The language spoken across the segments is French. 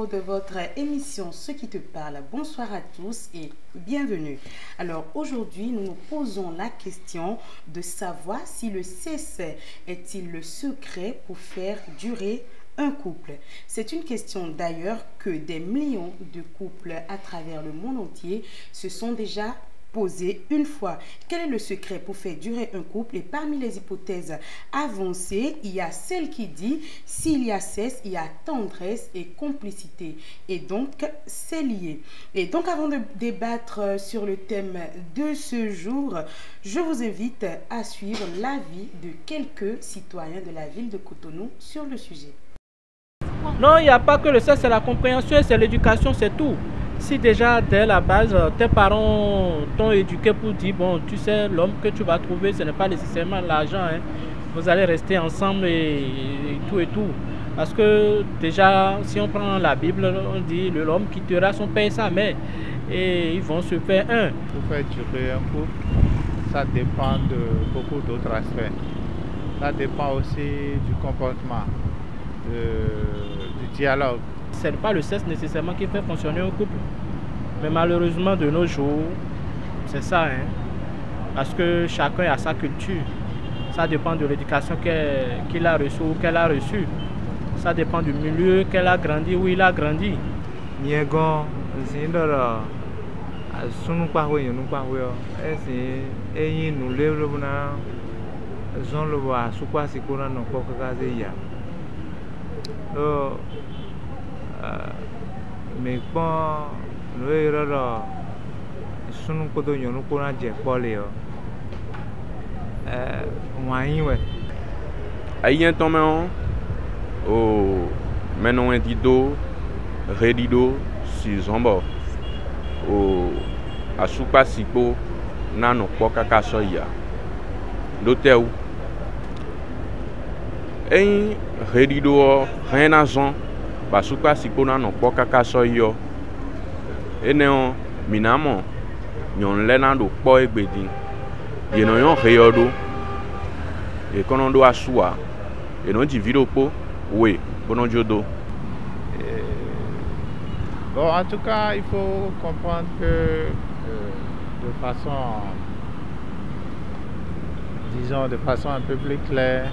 numéro de votre émission Ce qui te parle. Bonsoir à tous et bienvenue. Alors aujourd'hui, nous nous posons la question de savoir si le sexe est-il le secret pour faire durer un couple. C'est une question d'ailleurs que des millions de couples à travers le monde entier se sont déjà posé une fois. Quel est le secret pour faire durer un couple? Et parmi les hypothèses avancées, il y a celle qui dit s'il y a sexe, il y a tendresse et complicité. Et donc, c'est lié. Et donc, avant de débattre sur le thème de ce jour, je vous invite à suivre l'avis de quelques citoyens de la ville de Cotonou sur le sujet. Non, il n'y a pas que le sexe, c'est la compréhension, c'est l'éducation, c'est tout. Si déjà dès la base, tes parents t'ont éduqué pour dire, bon, tu sais, l'homme que tu vas trouver, ce n'est pas nécessairement l'argent, hein. Vous allez rester ensemble et tout et tout. Parce que déjà, si on prend la Bible, on dit, l'homme quittera son père et sa mère et ils vont se faire un. Pour faire durer un couple, ça dépend de beaucoup d'autres aspects. Ça dépend aussi du comportement, du dialogue. Ce n'est pas le sexe nécessairement qui fait fonctionner un couple. Mais malheureusement, de nos jours, c'est ça. Hein? Parce que chacun a sa culture. Ça dépend de l'éducation qu'il a reçue ou qu'elle a reçue. Ça dépend du milieu qu'elle a grandi ou il a grandi. Mais quand nous avons sunu kodo nyɔnu kona dze kpɔ le wanyi wɛ. Ayi ntɔmɛ o mɛnɔ dido redido si zɔnbɔ o asukpa sikpo nanɔ kpɔ kaka sɔ yia lotɛwu eyi redido hɛna zɔn basukpa sikpo nanɔ kpɔ kaka sɔ yɔ eneo minamɔ nyɔnu lɛ na do kpɔ egbedi yenɔ yɔ heyɔ do ekɔnɔ do asua yenɔ dzivi do kpo we kɔnɔ dzo do. Bon, en tout cas, il faut comprendre que de façon un peu plus claire,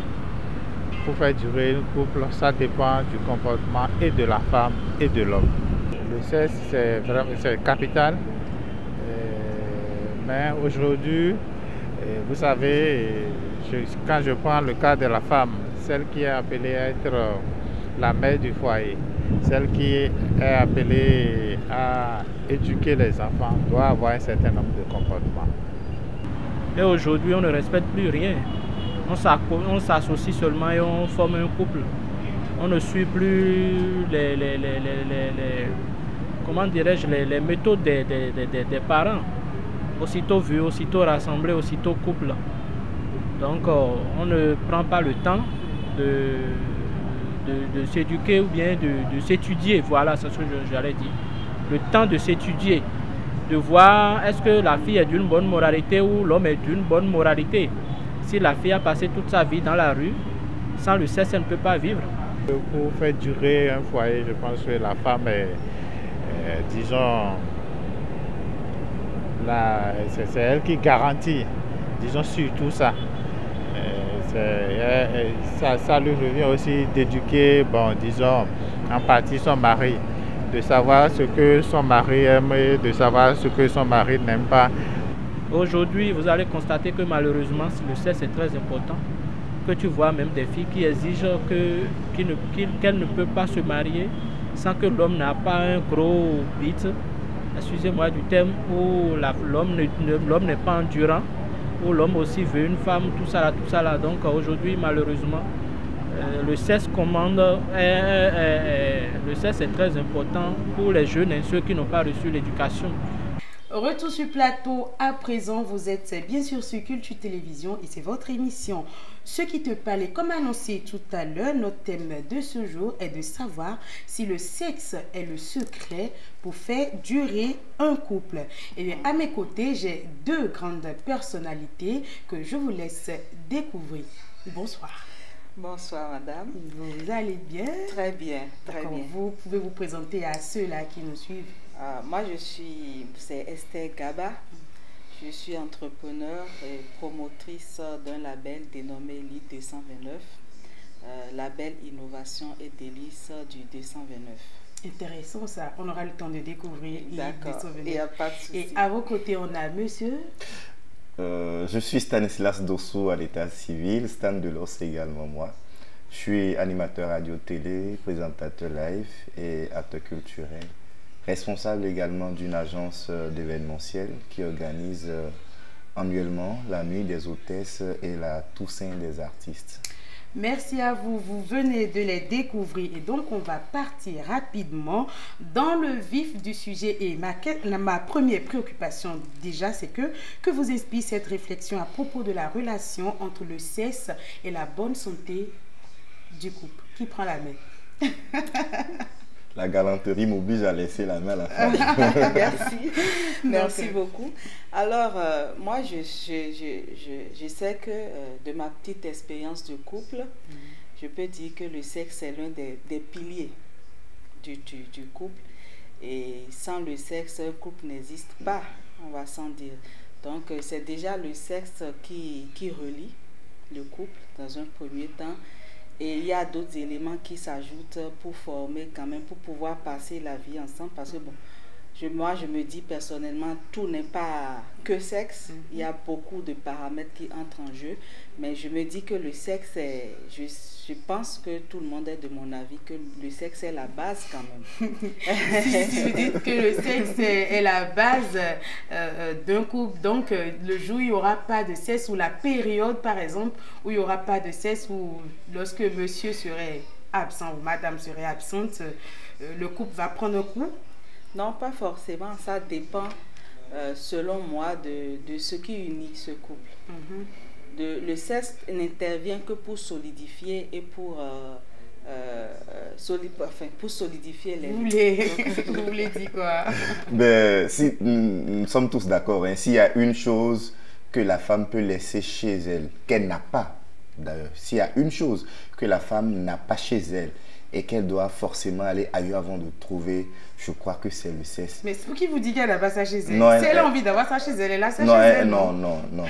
pour faire durer un couple, ça dépend du comportement et de la femme et de l'homme. Le sexe, c'est capital. Mais aujourd'hui, vous savez, quand je prends le cas de la femme, celle qui est appelée à être la mère du foyer, celle qui est appelée à éduquer les enfants, doit avoir un certain nombre de comportements. Et aujourd'hui, on ne respecte plus rien. On s'associe seulement et on forme un couple. On ne suit plus comment dirais-je, les méthodes des parents. Aussitôt vu, aussitôt rassemblé, aussitôt couple. Donc on ne prend pas le temps de s'éduquer ou bien de s'étudier. Voilà, c'est ce que j'allais dire. Le temps de s'étudier, de voir est-ce que la fille est d'une bonne moralité ou l'homme est d'une bonne moralité. Si la fille a passé toute sa vie dans la rue, sans le sexe, elle ne peut pas vivre. Pour faire durer un foyer, je pense que la femme est, disons, c'est elle qui garantit, disons, surtout ça. Ça lui revient aussi d'éduquer, bon, disons, en partie son mari, de savoir ce que son mari aime et de savoir ce que son mari n'aime pas. Aujourd'hui, vous allez constater que malheureusement, le sexe est très important. Que tu vois même des filles qui exigent qu'elles ne peuvent pas se marier sans que l'homme n'a pas un gros bite, excusez-moi du terme, où l'homme n'est pas endurant, où l'homme aussi veut une femme, tout ça là. Donc aujourd'hui, malheureusement, le sexe le sexe est très important pour les jeunes et ceux qui n'ont pas reçu l'éducation. Retour sur plateau à présent, vous êtes bien sûr sur Culture Télévision et c'est votre émission Ce qui te parle. Comme annoncé tout à l'heure, notre thème de ce jour est de savoir si le sexe est le secret pour faire durer un couple. Et bien à mes côtés, j'ai deux grandes personnalités que je vous laisse découvrir. Bonsoir. Bonsoir madame. Vous allez bien? Très bien, très bien. Vous pouvez vous présenter à ceux-là qui nous suivent. Moi c'est Esther Gaba. Je suis entrepreneur et promotrice d'un label dénommé Elite 229, label innovation et délices du 229. Intéressant ça, on aura le temps de découvrir. D'accord, il n'y a pas de souci. Et à vos côtés, on a monsieur. Je suis Stanislas Dosso à l'état civil, Stan Delos également moi. Je suis animateur radio-télé, présentateur live et acteur culturel. Responsable également d'une agence d'événementiel qui organise annuellement la Nuit des hôtesses et la Toussaint des artistes. Merci à vous, vous venez de les découvrir et donc on va partir rapidement dans le vif du sujet. Et ma première préoccupation déjà, c'est que vous inspire cette réflexion à propos de la relation entre le sexe et la bonne santé du couple. Qui prend la main? La galanterie m'oblige à laisser la main à la femme. Merci beaucoup. Alors, moi, je sais que de ma petite expérience de couple, je peux dire que le sexe est l'un des piliers du couple. Et sans le sexe, un couple n'existe pas, on va s'en dire. Donc, c'est déjà le sexe qui relie le couple dans un premier temps. Et il y a d'autres éléments qui s'ajoutent pour former quand même, pour pouvoir passer la vie ensemble. Parce que bon, moi je me dis personnellement, tout n'est pas que sexe. Il y a beaucoup de paramètres qui entrent en jeu. Mais je me dis que le sexe, je pense que tout le monde est de mon avis, que le sexe est la base quand même. Si vous dites que le sexe est la base d'un couple, donc le jour où il n'y aura pas de sexe, ou la période par exemple où il n'y aura pas de sexe, ou lorsque monsieur serait absent ou madame serait absente, le couple va prendre un coup? Non, pas forcément, ça dépend selon moi de ce qui unit ce couple. Le sexe n'intervient que pour solidifier et pour solidifier les Vous voulez dire quoi? Ben, si, nous sommes tous d'accord, hein, s'il y a une chose que la femme peut laisser chez elle, qu'elle n'a pas d'ailleurs, s'il y a une chose que la femme n'a pas chez elle et qu'elle doit forcément aller ailleurs avant de trouver, je crois que c'est le sexe. Mais c'est pour qui vous dit qu'elle n'a pas ça chez elle? Non, si elle a envie d'avoir ça chez elle, elle a ça non, chez elle. Non.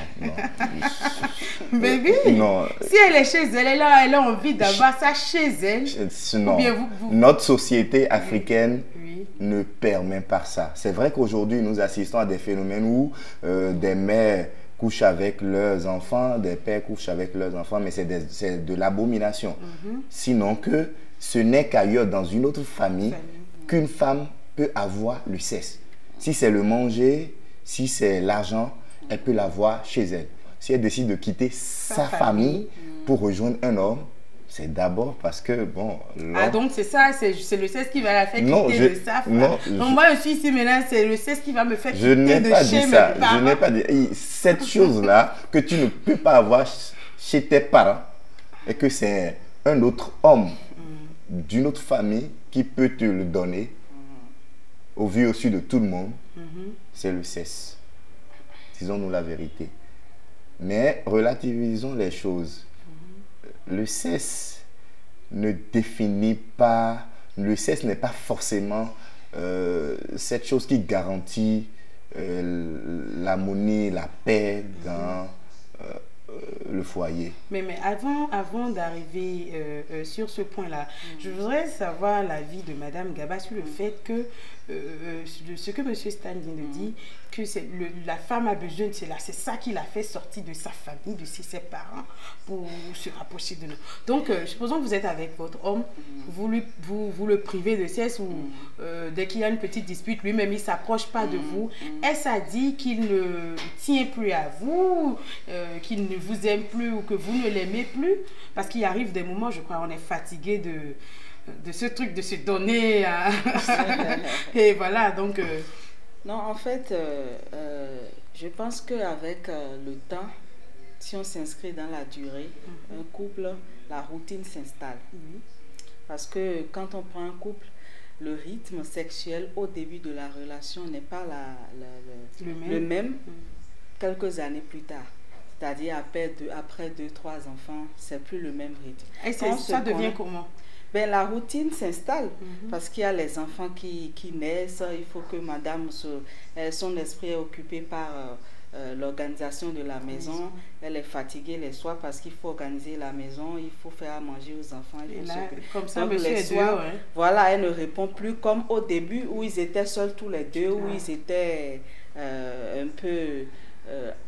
Baby, non. Si elle est chez elle, elle a envie d'avoir ça chez elle. Non. Ou bien Notre société africaine oui. ne permet pas ça. C'est vrai qu'aujourd'hui, nous assistons à des phénomènes où des mères couchent avec leurs enfants, des pères couchent avec leurs enfants, mais c'est de l'abomination. Sinon que ce n'est qu'ailleurs, dans une autre famille, qu'une femme peut avoir le sexe. Si c'est le manger, si c'est l'argent, elle peut l'avoir chez elle. Si elle décide de quitter sa famille pour rejoindre un homme, c'est d'abord parce que, bon... Ah, donc c'est ça, c'est le sexe qui va la faire quitter de sa femme. Donc moi, je suis ici maintenant, c'est le sexe qui va me faire quitter de chez mes parents. Je n'ai pas dit ça, je n'ai pas dit... Cette chose-là que tu ne peux pas avoir chez tes parents et que c'est un autre homme d'une autre famille qui peut te le donner au vu aussi de tout le monde, c'est le sexe. Disons-nous la vérité. Mais relativisons les choses. Le sexe ne définit pas, le sexe n'est pas forcément cette chose qui garantit l'harmonie, la paix dans le foyer. Mais avant d'arriver sur ce point-là, je voudrais savoir l'avis de Madame Gaba sur le fait que ce que M. Stan vient de dire, que la femme a besoin de cela, c'est ça qui l'a fait sortir de sa famille, de ses parents, pour se rapprocher de nous. Donc, supposons que vous êtes avec votre homme, vous le privez de sexe, ou dès qu'il y a une petite dispute, lui-même il ne s'approche pas de vous. Est-ce à dire qu'il ne tient plus à vous, qu'il ne vous aime plus, ou que vous ne l'aimez plus? Parce qu'il arrive des moments, je crois, on est fatigué de ce truc, de se donner. Et voilà, donc... Non, en fait, je pense qu'avec le temps, si on s'inscrit dans la durée, un couple, la routine s'installe. Parce que quand on prend un couple, le rythme sexuel au début de la relation n'est pas le même quelques années plus tard. c'est-à-dire après 2-3 enfants, c'est plus le même rythme. Et ça devient comment? Ben, la routine s'installe parce qu'il y a les enfants qui naissent, il faut que madame, son esprit est occupé par l'organisation de la maison, elle est fatiguée les soirs parce qu'il faut organiser la maison, il faut faire à manger aux enfants. Et là, comme ça, donc, monsieur les est soirs, dehors, hein. voilà, elle ne répond plus comme au début où ils étaient seuls tous les deux, où ils étaient un peu...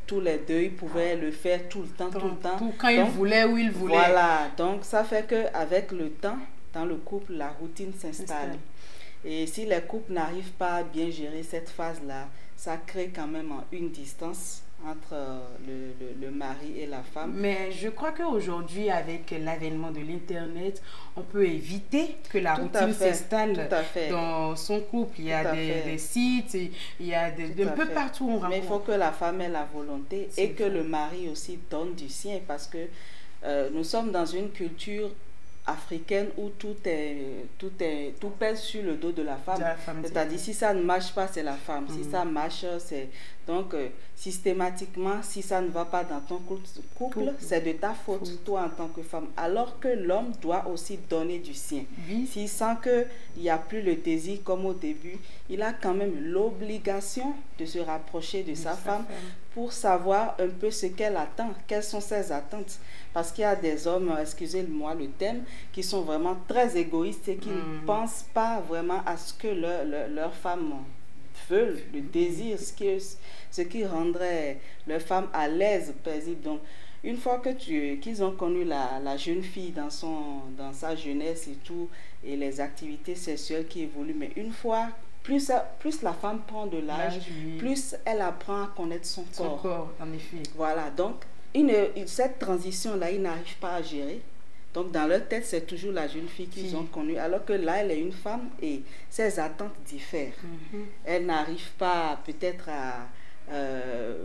tous les deux, ils pouvaient le faire tout le temps. Quand ils voulaient, où ils voulaient. Voilà, donc ça fait qu'avec le temps, dans le couple, la routine s'installe. Et si les couples n'arrivent pas à bien gérer cette phase-là, ça crée quand même une distance entre le mari et la femme. Mais je crois qu'aujourd'hui, avec l'avènement de l'Internet, on peut éviter que la routine s'installe dans son couple. Il y a des sites, il y a un peu partout. Mais il faut que la femme ait la volonté et que le mari aussi donne du sien, parce que nous sommes dans une culture africaine où tout pèse sur le dos de la femme. C'est-à-dire, si ça ne marche pas, c'est la femme. Si ça marche, c'est... Donc, systématiquement, si ça ne va pas dans ton couple, c'est de ta faute, toi en tant que femme. Alors que l'homme doit aussi donner du sien. S'il sent qu'il n'y a plus le désir comme au début, il a quand même l'obligation de se rapprocher de sa femme pour savoir un peu ce qu'elle attend, quelles sont ses attentes. Parce qu'il y a des hommes, excusez-moi le terme, qui sont vraiment très égoïstes et qui ne pensent pas vraiment à ce que leur femme veulent, le désir, ce qui rendrait leur femme à l'aise, paisible. Donc, une fois qu'ils ont connu la jeune fille dans sa jeunesse et tout, et les activités sexuelles qui évoluent, mais une fois, plus la femme prend de l'âge, plus elle apprend à connaître son corps. Son corps, en effet. Voilà, donc, cette transition-là, ils n'arrivent pas à gérer. Donc, dans leur tête, c'est toujours la jeune fille qu'ils ont connue. Alors que là, elle est une femme et ses attentes diffèrent. Elle n'arrive pas peut-être à...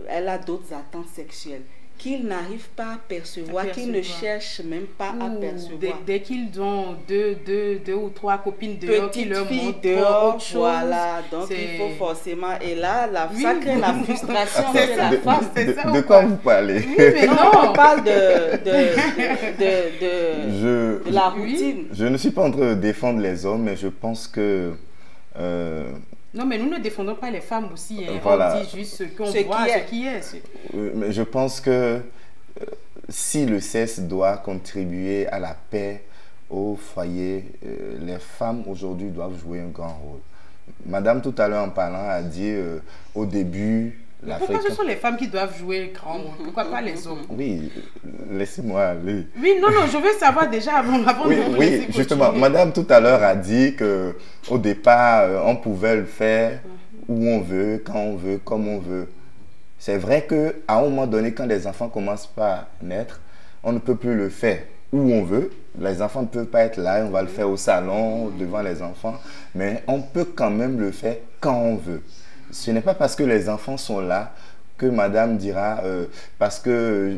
elle a d'autres attentes sexuelles qu'ils n'arrivent pas à percevoir, qu'ils ne cherchent même pas à percevoir. Dès qu'ils ont deux ou trois copines dehors qui leur montrent dehors, autre chose. Voilà, donc il faut forcément... Et là, ça crée la frustration chez la femme. De quoi vous parlez? Oui, mais non, on parle de la routine. Je ne suis pas en train de défendre les hommes, mais je pense que... Non, mais nous ne défendons pas les femmes aussi. Hein. Voilà. On dit juste ce qu'on voit, ce qui est. Mais je pense que si le sexe doit contribuer à la paix au foyer, les femmes aujourd'hui doivent jouer un grand rôle. Madame, tout à l'heure en parlant, a dit au début... Pourquoi ce sont les femmes qui doivent jouer un grand rôle? Pourquoi pas les hommes? Oui, laissez-moi aller. Oui, non, je veux savoir déjà avant de vous laisser justement, continuer. Madame tout à l'heure a dit qu'au départ, on pouvait le faire où on veut, quand on veut, comme on veut. C'est vrai qu'à un moment donné, quand les enfants commencent par naître, on ne peut plus le faire où on veut. Les enfants ne peuvent pas être là, on va le faire au salon, devant les enfants, mais on peut quand même le faire quand on veut. Ce n'est pas parce que les enfants sont là que madame dira parce que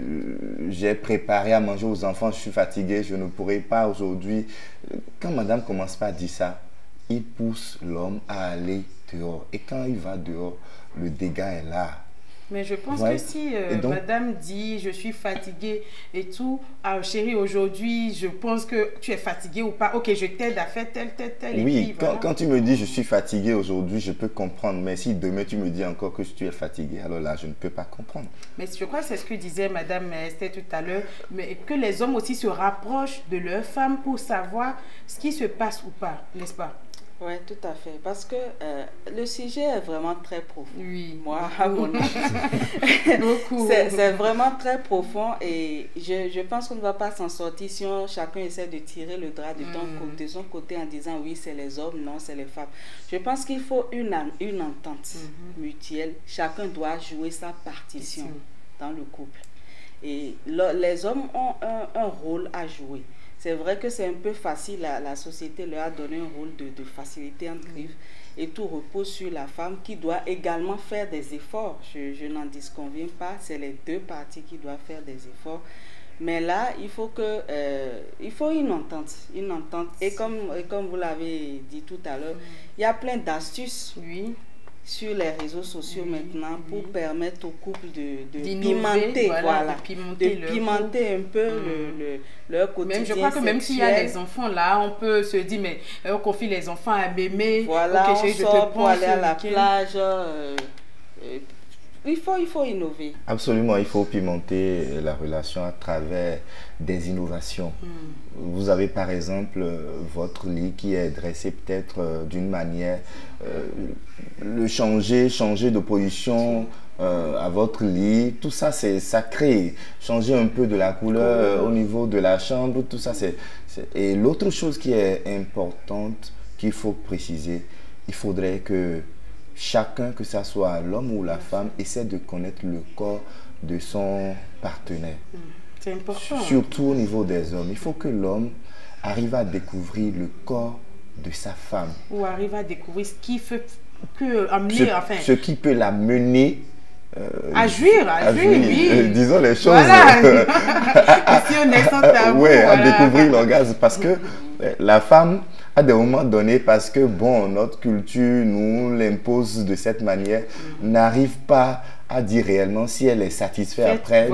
j'ai préparé à manger aux enfants, je suis fatigué, je ne pourrai pas aujourd'hui. Quand madame commence pas à dire ça, il pousse l'homme à aller dehors. Et quand il va dehors, le dégât est là. Mais je pense que si madame dit je suis fatiguée et tout, ah, chérie, aujourd'hui, je pense que tu es fatiguée ou pas. Ok, je t'aide à faire tel. Oui, et puis, voilà. quand tu me dis je suis fatiguée aujourd'hui, je peux comprendre. Mais si demain tu me dis encore que tu es fatiguée, alors là, je ne peux pas comprendre. Mais je crois que c'est ce que disait madame Esther tout à l'heure, mais que les hommes aussi se rapprochent de leurs femmes pour savoir ce qui se passe ou pas, n'est-ce pas? Oui, tout à fait. Parce que le sujet est vraiment très profond. Oui. Moi, à mon avis. Beaucoup. C'est vraiment très profond et je pense qu'on ne va pas s'en sortir si chacun essaie de tirer le drap de son côté en disant oui, c'est les hommes, non, c'est les femmes. Je pense qu'il faut une entente mutuelle. Chacun doit jouer sa partition dans le couple. Et les hommes ont un rôle à jouer. C'est vrai que c'est un peu facile, la société leur a donné un rôle de facilité entre griffes et tout repose sur la femme qui doit également faire des efforts. Je n'en disconviens pas, c'est les deux parties qui doivent faire des efforts. Mais là, il faut une entente. Et comme vous l'avez dit tout à l'heure, il y a plein d'astuces sur les réseaux sociaux maintenant pour permettre aux couples de D'innover, pimenter, voilà, de pimenter un peu leur quotidien même, je crois que même s'il y a des enfants là, on peut se dire, mais on confie les enfants à mémé. Voilà, ok, on je te sort pour prends aller ce à la week-end. plage. Il faut innover. Absolument, il faut pimenter la relation à travers des innovations. Vous avez par exemple votre lit qui est dressé peut-être d'une manière, le changer de position à votre lit, tout ça ça crée, changer un peu de la couleur au niveau de la chambre, tout ça Et l'autre chose qui est importante, qu'il faut préciser, il faudrait que chacun, que ce soit l'homme ou la femme, essaie de connaître le corps de son partenaire. C'est important. Surtout au niveau des hommes. Il faut que l'homme arrive à découvrir le corps de sa femme. Ou arrive à découvrir ce qui peut amener, Ce qui peut la mener à jouir, oui. Disons les choses. Voilà. Si on est sans tabou, ouais, voilà. À découvrir l'orgasme. Parce que la femme, à des moments donnés, parce que bon, notre culture nous l'impose de cette manière, n'arrive pas à dire réellement si elle est satisfaite après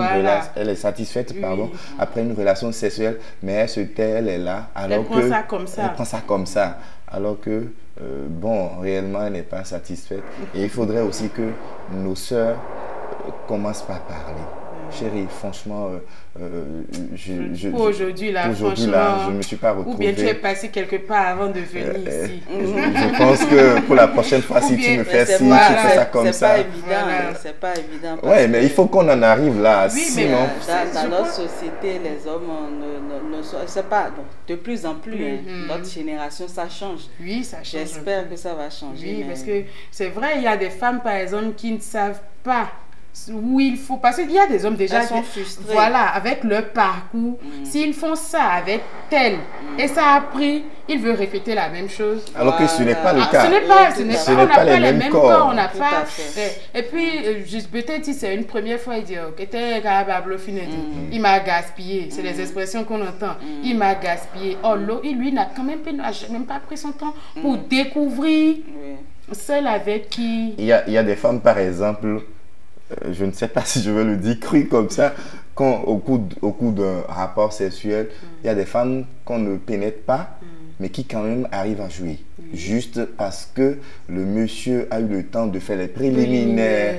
elle est satisfaite après une relation sexuelle, mais elle se tait, elle est là, alors elle prend ça comme ça. Elle prend ça comme ça, alors que bon, réellement elle n'est pas satisfaite. Et il faudrait aussi que nos sœurs commencent par parler. Chérie, franchement, aujourd'hui là, je ne me suis pas retrouvé. Ou bien tu es passé quelque part avant de venir ici. Je pense que pour la prochaine fois, si tu me fais ci, tu fais ça comme ça. C'est pas évident. Ouais, mais il faut qu'on en arrive là. Oui, sinon, dans notre société, les hommes ne sont pas. Bon, de plus en plus, notre génération, ça change. Oui, ça change. J'espère que ça va changer. Oui, parce que c'est vrai, il y a des femmes, par exemple, qui ne savent pas où il faut, parce qu'il y a des hommes déjà qui sont frustrés. Voilà, avec leur parcours, s'ils font ça avec tel et ça a pris, ils veulent répéter la même chose. Alors que ce n'est pas le cas. On n'a pas les mêmes corps, on n'a Tout pas. à fait. Et puis, juste peut-être si c'est une première fois, il dit il m'a gaspillé. C'est les expressions qu'on entend. Il m'a gaspillé. Oh, lui n'a quand même pas pris son temps pour découvrir celle avec qui. Il y a des femmes, par exemple. Je ne sais pas si je veux le dire cru comme ça, quand au cours d'un rapport sexuel, il y a des femmes qu'on ne pénètre pas, mais qui quand même arrivent à jouer. Juste parce que le monsieur a eu le temps de faire les préliminaires,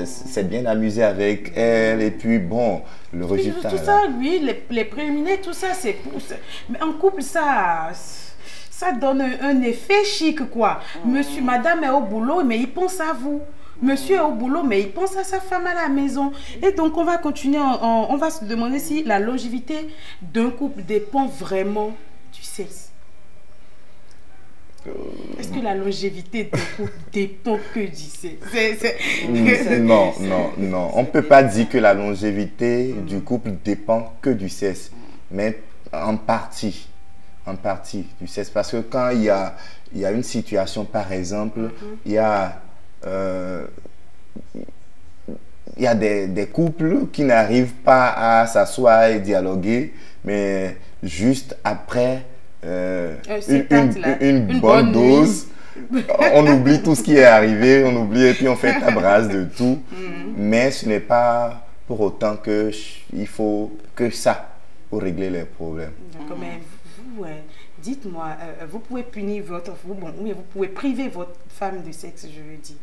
s'est bien amusé avec elle, et puis bon, le résultat... Tout ça, oui, les préliminaires, tout ça, c'est... Mais en couple, ça donne un effet chic, quoi. Monsieur, madame est au boulot, mais il pense à vous. Monsieur est au boulot, mais il pense à sa femme à la maison. Et donc, on va continuer, on va se demander si la longévité d'un couple dépend vraiment du sexe. Est-ce que la longévité d'un couple dépend que du sexe? Non. On ne peut pas dire que la longévité du couple dépend que du sexe, mais en partie du sexe. Parce que quand il y a une situation, par exemple, il y a des couples qui n'arrivent pas à s'asseoir et dialoguer, mais juste après une bonne dose, on oublie tout ce qui est arrivé, on oublie et puis on fait tabrasse de tout. Mais ce n'est pas pour autant qu'il faut que ça pour régler les problèmes. D'accord, mais vous, dites-moi, vous pouvez punir vous pouvez priver votre femme de sexe, je veux dire.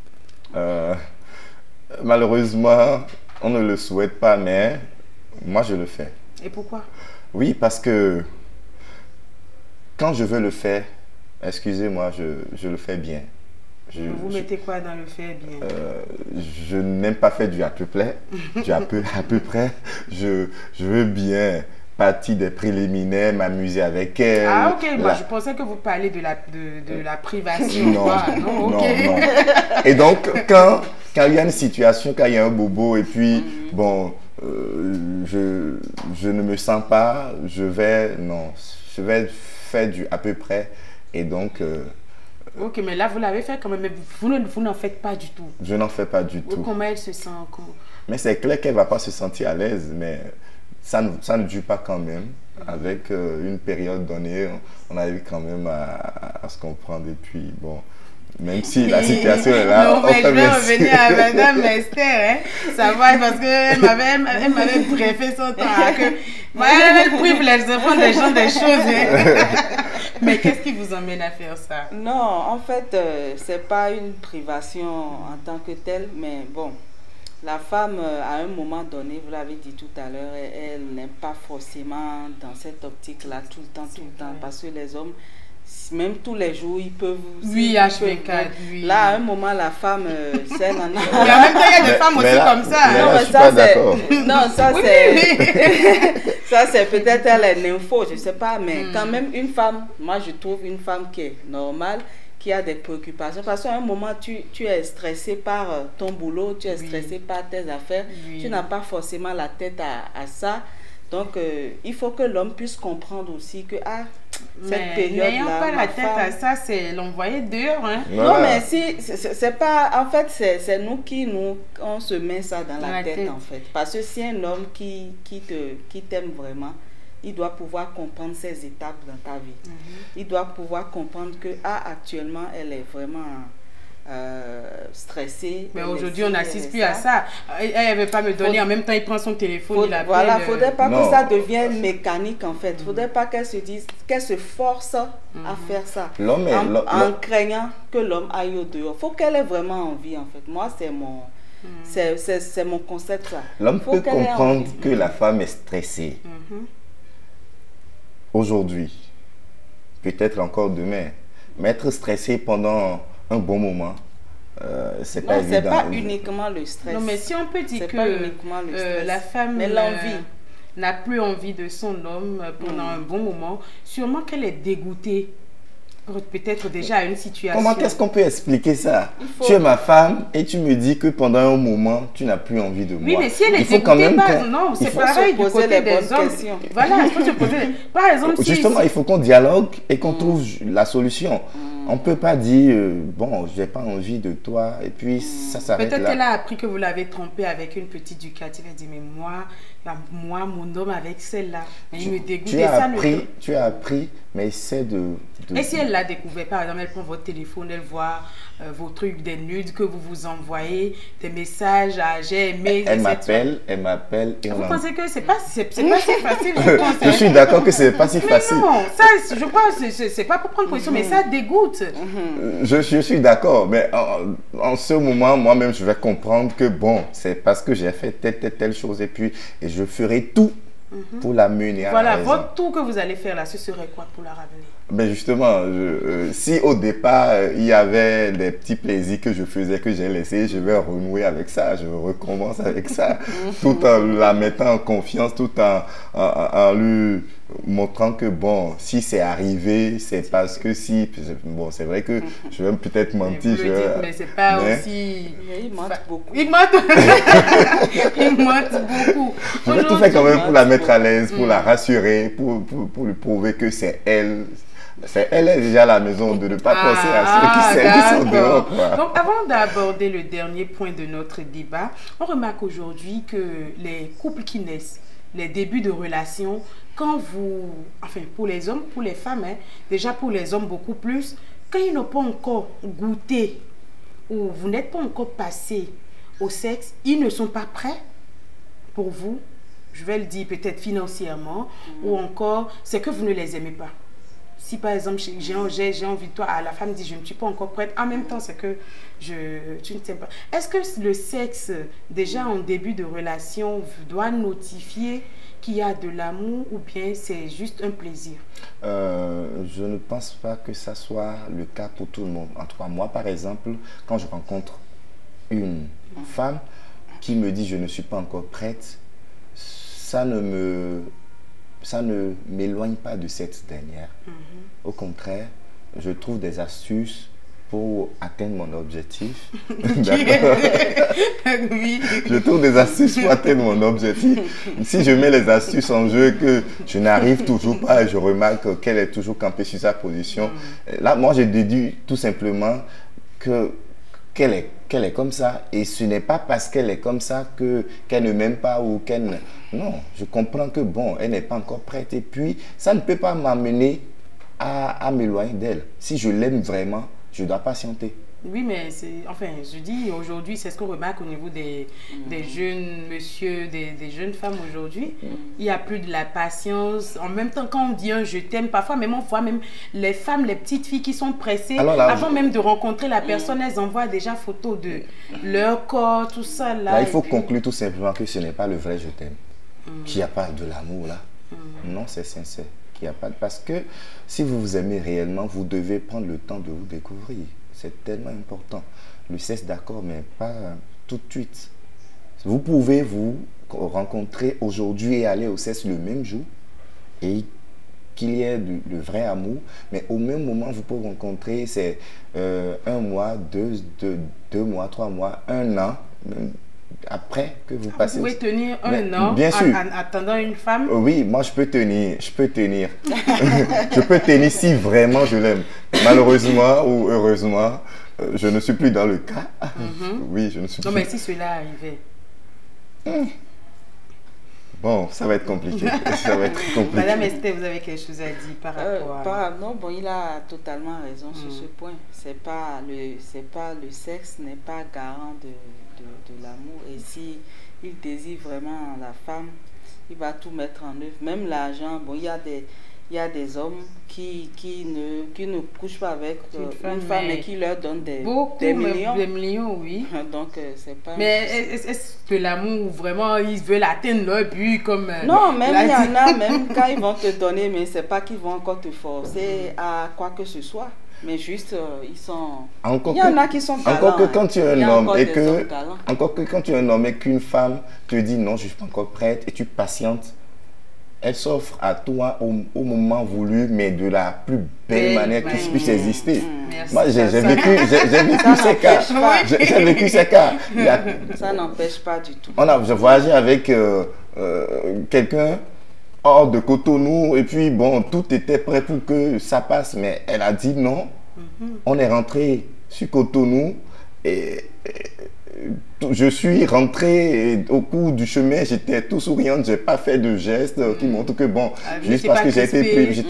Malheureusement, on ne le souhaite pas, mais moi je le fais. Et pourquoi? Oui, parce que quand je veux le faire, excusez-moi, je le fais bien. Vous mettez quoi dans le faire bien? Je n'aime pas faire du à peu près. À peu près. Je veux bien partie des préliminaires, m'amuser avec elle. Ah ok, moi je pensais que vous parlez de la privation. Non. Et donc, quand il y a une situation, quand il y a un bobo et puis, bon, je ne me sens pas, je vais faire du à peu près. Et donc... ok, mais là vous l'avez fait quand même, mais vous n'en faites pas du tout. Je n'en fais pas du tout. Comment elle se sent? Mais c'est clair qu'elle ne va pas se sentir à l'aise, mais... Ça ne dure pas quand même. Avec une période donnée, on arrive quand même à se comprendre. Et puis, bon, Même si la situation est là. Non, mais je vais revenir à Madame Esther, hein. Ça va, parce qu'elle m'avait briefé son temps. Hein, que, elle prive les enfants des gens des choses. Hein. Mais qu'est-ce qui vous emmène à faire ça? Non, en fait, c'est pas une privation en tant que telle, mais bon, la femme, à un moment donné, vous l'avez dit tout à l'heure, elle n'est pas forcément dans cette optique-là tout le temps, parce que les hommes, même tous les jours, ils peuvent... Oui, H24, oui. Là, à un moment, la femme, c'est... En même temps, il y a des femmes aussi comme ça. Mais Hein. là, je suis pas d'accord. Non, ça, Oui, c'est... ça, c'est peut-être elle est nympho, je sais pas, mais quand même, une femme, moi, je trouve une femme qui est normale, qui a des préoccupations. Parce qu'à un moment, tu es stressé par ton boulot, tu es stressé par tes affaires, tu n'as pas forcément la tête à ça. Donc, il faut que l'homme puisse comprendre aussi que, cette période-là... N'ayant pas la tête à ça, c'est l'envoyer dehors. Hein. Voilà. Non, mais si, c'est pas... En fait, c'est nous qui on se met ça dans la tête, en fait. Parce que si un homme qui t'aime vraiment, il doit pouvoir comprendre ces étapes dans ta vie. Il doit pouvoir comprendre que, actuellement, elle est vraiment... stressée. Mais aujourd'hui, on n'assiste plus à ça. Elle ne veut pas me donner. En même temps, il prend son téléphone, il appelle. Voilà, faudrait pas Non. que ça devienne mécanique en fait. Faudrait pas qu'elle se dise, qu'elle se force à faire ça. En craignant que l'homme aille au dehors. Faut qu'elle ait vraiment envie en fait. Moi, c'est mon... C'est mon concept ça. L'homme peut comprendre que la femme est stressée. Aujourd'hui, peut-être encore demain, mais être stressé pendant un bon moment, c'est pas évident. Non, c'est pas uniquement le stress. Non, mais si on peut dire que la femme n'a plus envie de son homme pendant un bon moment, sûrement qu'elle est dégoûtée. Peut-être déjà à une situation. Comment qu'est-ce qu'on peut expliquer ça? Tu es ma femme et tu me dis que pendant un moment, tu n'as plus envie de moi. Oui, mais si elle est dégoûtée, non, c'est pareil du côté des hommes. Voilà, il faut se poser... Par exemple, justement, il faut qu'on dialogue et qu'on trouve la solution. On ne peut pas dire, bon, je n'ai pas envie de toi, et puis ça s'arrête là. Peut-être qu'elle a appris que vous l'avez trompé avec une petite Ducati. Elle dit, mais moi, mon homme avec celle-là, il me dégoûte. Tu as appris, mais essaie de... Et si elle l'a découvert, par exemple, elle prend votre téléphone, elle voit vos trucs, des nudes que vous vous envoyez, des messages, j'ai aimé, elle m'appelle et vous pensez que c'est pas si facile, je pense. Je suis d'accord que c'est pas si facile. Non, ça, je pense, c'est pas pour prendre position, mais ça dégoûte. Je suis d'accord, mais en ce moment, moi-même, je vais comprendre que bon, c'est parce que j'ai fait telle chose et je ferai tout pour la mener à la raison. Voilà, votre tout que vous allez faire là, ce serait quoi pour la ramener? Ben justement, si au départ, il y avait des petits plaisirs que je faisais, que j'ai laissés, je vais renouer avec ça, je recommence avec ça, tout en la mettant en confiance, tout en lui montrant que bon, si c'est arrivé, c'est parce que si, bon, c'est vrai que je vais peut-être mentir. Mais c'est pas aussi... Il ment beaucoup. Il ment Il ment beaucoup. Je vais tout faire quand même pour la mettre à l'aise, pour la rassurer, pour lui prouver que c'est elle. Elle est déjà à la maison, de ne pas penser à ceux qui sont dehors. Quoi. Donc, avant d'aborder le dernier point de notre débat, on remarque aujourd'hui que les couples qui naissent, les débuts de relation, quand vous, enfin pour les hommes, pour les femmes, hein, déjà pour les hommes beaucoup plus, quand ils n'ont pas encore goûté ou vous n'êtes pas encore passé au sexe, ils ne sont pas prêts pour vous, je vais le dire peut-être financièrement, ou encore c'est que vous ne les aimez pas. Si par exemple j'ai envie de toi, la femme dit je ne suis pas encore prête, en même temps c'est que tu ne t'aimes pas. Est-ce que le sexe déjà en début de relation doit notifier qu'il y a de l'amour ou bien c'est juste un plaisir? Je ne pense pas que ça soit le cas pour tout le monde. En tout cas moi par exemple, quand je rencontre une femme qui me dit je ne suis pas encore prête, ça ne m'éloigne pas de cette dernière. Au contraire, je trouve des astuces pour atteindre mon objectif. Oui. Je trouve des astuces pour atteindre mon objectif. Si je mets les astuces en jeu, que je n'arrive toujours pas et je remarque qu'elle est toujours campée sur sa position, là, moi, je déduis tout simplement qu'elle est comme ça, et ce n'est pas parce qu'elle est comme ça qu'elle ne m'aime pas ou qu'elle... Non, je comprends que bon, elle n'est pas encore prête, et puis ça ne peut pas m'amener à m'éloigner d'elle. Si je l'aime vraiment, je dois patienter. Oui, mais c'est, enfin, je dis aujourd'hui, c'est ce qu'on remarque au niveau des jeunes messieurs, des jeunes femmes aujourd'hui. Il n'y a plus de la patience. En même temps, quand on dit un je t'aime, parfois même on voit même les femmes, les petites filles qui sont pressées. Alors là, avant même de rencontrer la personne, elles envoient déjà photo de leur corps, tout ça là. Là, il faut conclure tout simplement que ce n'est pas le vrai je t'aime. Qu'il n'y a pas de l'amour là. Non, c'est sincère. Qu'il n'y a pas parce que si vous vous aimez réellement, vous devez prendre le temps de vous découvrir. C'est tellement important. Le sexe, d'accord, mais pas tout de suite. Vous pouvez vous rencontrer aujourd'hui et aller au sexe le même jour et qu'il y ait le vrai amour, mais au même moment, vous pouvez rencontrer, c'est 1 mois, 2 mois, 3 mois, 1 an, même après que vous passez. Vous pouvez tenir un an bien sûr. En attendant une femme? Oui, moi je peux tenir. Je peux tenir si vraiment je l'aime. Malheureusement ou heureusement, je ne suis plus dans le cas. Oui, je ne suis plus. Non, mais si cela arrivait. Bon, ça va être compliqué. Ça va être compliqué. Madame Esther, vous avez quelque chose à dire par rapport à... Non, bon, il a totalement raison sur ce point. C'est pas le sexe n'est pas garant de l'amour. Et si il désire vraiment la femme, il va tout mettre en œuvre. Même l'argent, bon, il y a des hommes qui ne couchent pas avec une femme et qui leur donnent des millions. Des millions, oui. Donc, c'est pas... Mais est-ce que l'amour, vraiment, ils veulent atteindre leur but comme... Non, même il y en a, même quand ils vont te donner, mais c'est pas qu'ils vont encore te forcer à quoi que ce soit. Mais juste, ils sont... Encore il y en a qui sont galants. Encore que quand tu es un homme et que... galants. Encore que quand tu es un homme et qu'une femme te dit non, je ne suis pas encore prête et tu patientes, elle s'offre à toi au moment voulu, mais de la plus belle manière qui puisse exister. Merci. Moi, j'ai vécu ces cas. J'ai vécu ces cas. Ça n'empêche pas du tout. J'ai voyagé avec quelqu'un hors de Cotonou et puis bon, tout était prêt pour que ça passe, mais elle a dit non. On est rentré sur Cotonou et je suis rentré et au cours du chemin, j'étais tout souriante, j'ai pas fait de gestes qui montrent que bon, juste parce que j'ai été pris.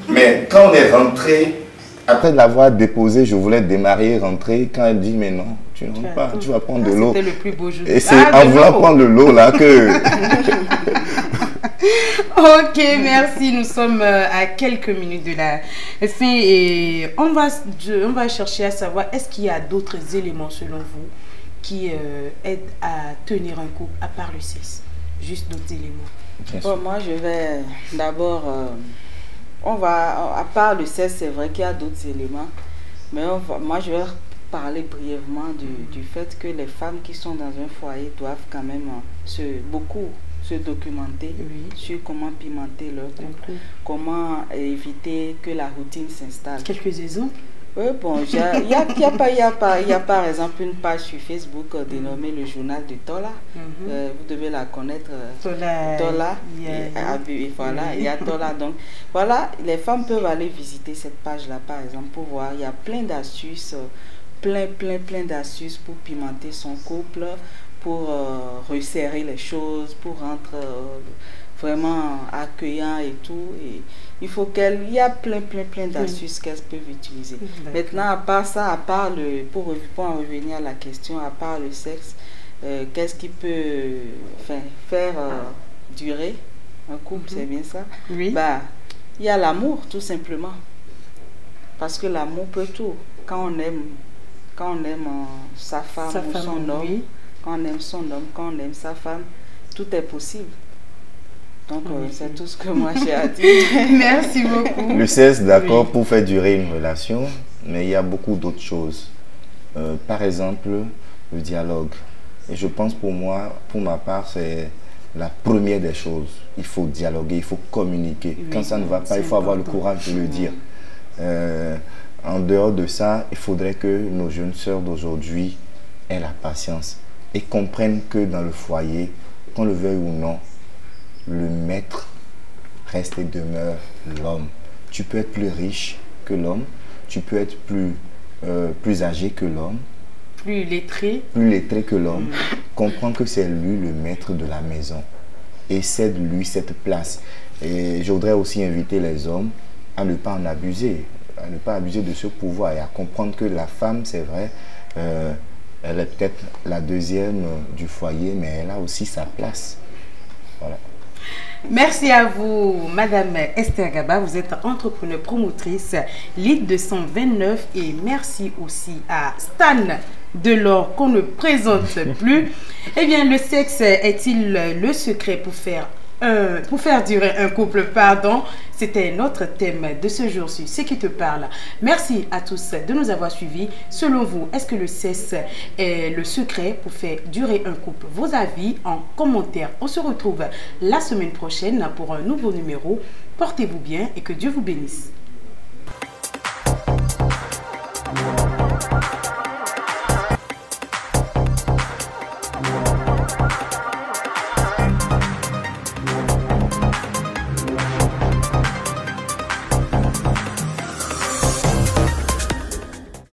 Mais quand on est rentré, après l'avoir déposé, je voulais démarrer, rentrer. Quand elle dit mais non, tu ne rentres pas, tu vas prendre de l'eau. C'était le plus beau jour. Et c'est en voulant prendre de l'eau là que... Ok, merci. Nous sommes à quelques minutes de la fin et on va chercher à savoir est-ce qu'il y a d'autres éléments selon vous qui aident à tenir un couple à part le sexe? Juste d'autres éléments. Bon, moi je vais d'abord, à part le sexe, c'est vrai qu'il y a d'autres éléments, mais moi je vais parler brièvement du fait que les femmes qui sont dans un foyer doivent quand même beaucoup se documenter sur comment pimenter leur couple, comment éviter que la routine s'installe. Quelques exemples? Oui, bon, il y a par exemple une page sur Facebook dénommée le journal de Tola. Vous devez la connaître. Tola. Voilà, il y a Tola. Donc, voilà, les femmes peuvent aller visiter cette page-là, par exemple, pour voir. Il y a plein d'astuces, plein d'astuces pour pimenter son couple, pour resserrer les choses, pour rendre vraiment accueillant et tout. Et il faut il y a plein d'astuces qu'elles peuvent utiliser. Maintenant, à part ça, pour en revenir à la question, à part le sexe, qu'est-ce qui peut faire durer un couple, c'est bien ça? Oui. Bah, il y a l'amour, tout simplement. Parce que l'amour peut tout. Quand on aime sa femme ou son homme, quand on aime son homme, quand on aime sa femme, tout est possible. Donc, c'est tout ce que moi j'ai à dire. Merci beaucoup. Le sexe, d'accord, pour faire durer une relation, mais il y a beaucoup d'autres choses. Par exemple, le dialogue. Et je pense pour ma part, c'est la première des choses. Il faut dialoguer, il faut communiquer. Quand ça ne va pas, il faut avoir le courage de le dire. En dehors de ça, il faudrait que nos jeunes sœurs d'aujourd'hui aient la patience et comprennent que dans le foyer, qu'on le veuille ou non, le maître reste et demeure l'homme. Tu peux être plus riche que l'homme, tu peux être plus âgé que l'homme, plus lettré que l'homme. Comprends que c'est lui le maître de la maison et cède-lui cette place. Et je voudrais aussi inviter les hommes à ne pas en abuser. à ne pas abuser de ce pouvoir et à comprendre que la femme, c'est vrai, elle est peut-être la deuxième du foyer, mais elle a aussi sa place. Voilà. Merci à vous, Madame Esther Gaba. Vous êtes entrepreneur promotrice, lead de 129. Et merci aussi à Stan Delors, qu'on ne présente plus. Eh bien, le sexe est-il le secret pour faire durer un couple, pardon? C'était notre thème de ce jour-ci, ce qui te parle. Merci à tous de nous avoir suivis. Selon vous, est-ce que le sexe est le secret pour faire durer un couple? Vos avis en commentaire. On se retrouve la semaine prochaine pour un nouveau numéro. Portez-vous bien et que Dieu vous bénisse.